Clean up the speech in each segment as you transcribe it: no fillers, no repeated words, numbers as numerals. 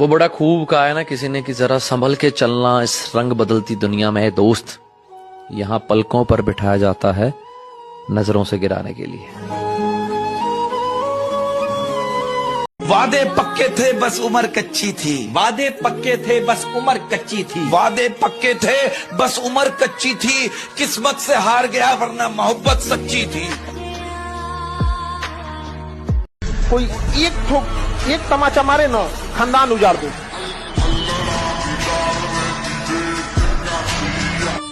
वो बड़ा खूब कहा है ना किसी ने कि जरा संभल के चलना इस रंग बदलती दुनिया में दोस्त, यहाँ पलकों पर बिठाया जाता है नजरों से गिराने के लिए। वादे पक्के थे बस उम्र कच्ची थी, वादे पक्के थे बस उम्र कच्ची थी, वादे पक्के थे बस उम्र कच्ची थी, किस्मत से हार गया वरना मोहब्बत सच्ची थी। कोई एक तमाचा मारे ना खानदान उजाड़ दो।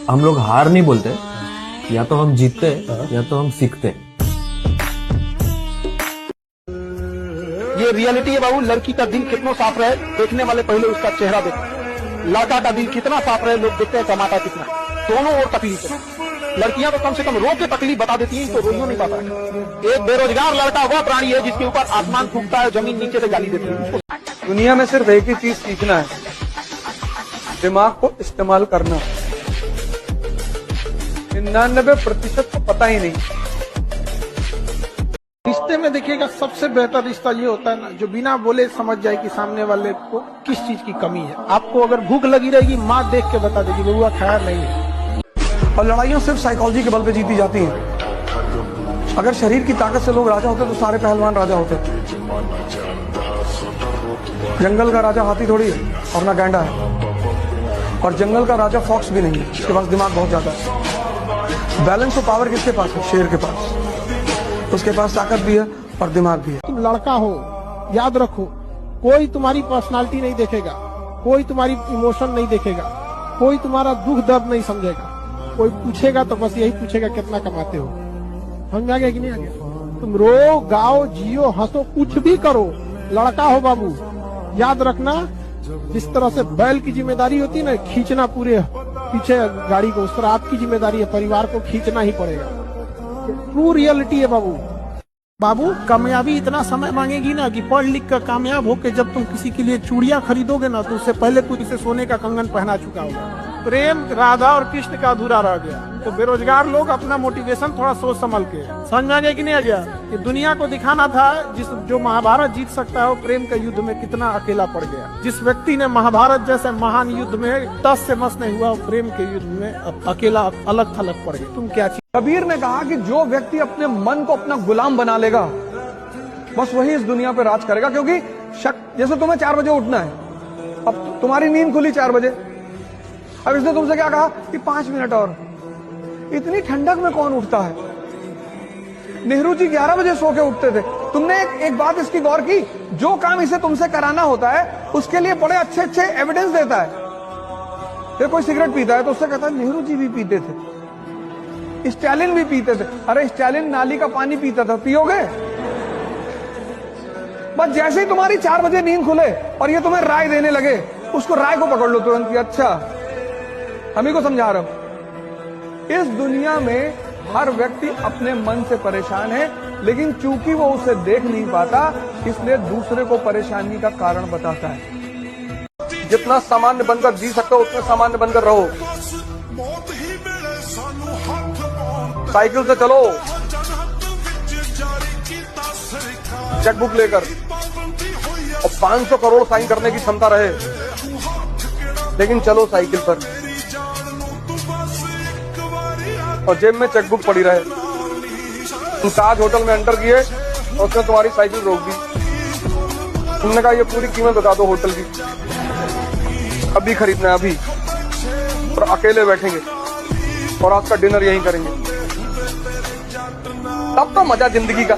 हम लोग हार नहीं बोलते, या तो हम जीतते या तो हम सीखते। ये रियलिटी है बाबू। लड़की का दिल कितना साफ रहे देखने वाले पहले उसका चेहरा देखते, लड़का का दिल कितना साफ रहे लोग देखते हैं टमाटर कितना। दोनों और तकलीफ है। लड़कियां तो कम से कम रो के तकलीफ बता देती हैं, तो रोइयो नहीं पाता है। एक बेरोजगार लड़का वह प्राणी है जिसके ऊपर आसमान फूकता है, जमीन नीचे से गाली देती है। दुनिया में सिर्फ एक ही चीज सीखना है, दिमाग को इस्तेमाल करना। 99% को पता ही नहीं। रिश्ते में देखिएगा सबसे बेहतर रिश्ता ये होता है ना जो बिना बोले समझ जाए कि सामने वाले को किस चीज की कमी है। आपको अगर भूख लगी रहेगी माँ देख के बता देगी बबुआ खाया नहीं है। और लड़ाइयां सिर्फ साइकोलॉजी के बल पे जीती जाती हैं। अगर शरीर की ताकत से लोग राजा होते तो सारे पहलवान राजा होते। जंगल का राजा हाथी थोड़ी है, अपना गैंडा है। और जंगल का राजा फॉक्स भी नहीं है, उसके पास दिमाग बहुत ज्यादा है। बैलेंस ऑफ पावर किसके पास है? शेर के पास। उसके पास ताकत भी है और दिमाग भी है। तुम लड़का हो, याद रखो, कोई तुम्हारी पर्सनालिटी नहीं देखेगा, कोई तुम्हारी इमोशन नहीं देखेगा, कोई तुम्हारा दुख दर्द नहीं समझेगा। कोई पूछेगा तो बस यही पूछेगा कितना कमाते हो। समझ आ गया कि नहीं आ गया? तुम रो गाओ जियो हंसो कुछ भी करो, लड़का हो बाबू। याद रखना जिस तरह से बैल की जिम्मेदारी होती है ना खींचना पूरे पीछे गाड़ी को, उस तरह आपकी जिम्मेदारी है परिवार को खींचना ही पड़ेगा। ट्रू रियलिटी है बाबू। बाबू कामयाबी इतना समय मांगेगी ना कि पढ़ लिख कर कामयाब होकर जब तुम किसी के लिए चूड़ियां खरीदोगे ना तो उससे पहले कुछ इसे सोने का कंगन पहना चुका होगा। प्रेम राधा और कृष्ण का अधूरा रह गया। तो बेरोजगार लोग अपना मोटिवेशन थोड़ा सोच संभल के, समझ में आ गया कि नहीं आ गया? कि दुनिया को दिखाना था जो महाभारत जीत सकता है वो प्रेम के युद्ध में कितना अकेला पड़ गया। जिस व्यक्ति ने महाभारत जैसे महान युद्ध में टस से मस नहीं हुआ, प्रेम के युद्ध में अकेला अलग थलग पड़ गया। तुम क्या? कबीर ने कहा कि जो व्यक्ति अपने मन को अपना गुलाम बना लेगा बस वही इस दुनिया पे राज करेगा। क्योंकि जैसे तुम्हें 4 बजे उठना है, अब तुम्हारी नींद खुली 4 बजे, अब इसने तुमसे क्या कहा कि 5 मिनट और। इतनी ठंडक में कौन उठता है? नेहरू जी 11 बजे सो के उठते थे। तुमने एक बात इसकी गौर की, जो काम इसे तुमसे कराना होता है उसके लिए बड़े अच्छे अच्छे एविडेंस देता है। फिर कोई सिगरेट पीता है तो उससे कहता है नेहरू जी भी पीते थे, स्टालिन भी पीते थे। अरे स्टालिन नाली का पानी पीता था, पियोगे? बस जैसे ही तुम्हारी 4 बजे नींद खुले और ये तुम्हें राय देने लगे, उसको राय को पकड़ लो तुरंत कि अच्छा हम ही को समझा रहा हूं। इस दुनिया में हर व्यक्ति अपने मन से परेशान है, लेकिन चूंकि वो उसे देख नहीं पाता इसलिए दूसरे को परेशानी का कारण बताता है। जितना सामान्य बनकर जी सकते हो उतना सामान्य बनकर रहो। साइकिल से चलो, चेकबुक लेकर, और 500 करोड़ साइन करने की क्षमता रहे, लेकिन चलो साइकिल पर और जेब में चेकबुक पड़ी रहे। तुम ताज होटल में एंटर किए और उसने तुम्हारी साइकिल रोक दी। तुमने कहा ये पूरी कीमत बता दो होटल की, अभी खरीदना है अभी, और अकेले बैठेंगे और आज का डिनर यहीं करेंगे। तब तो मजा जिंदगी का।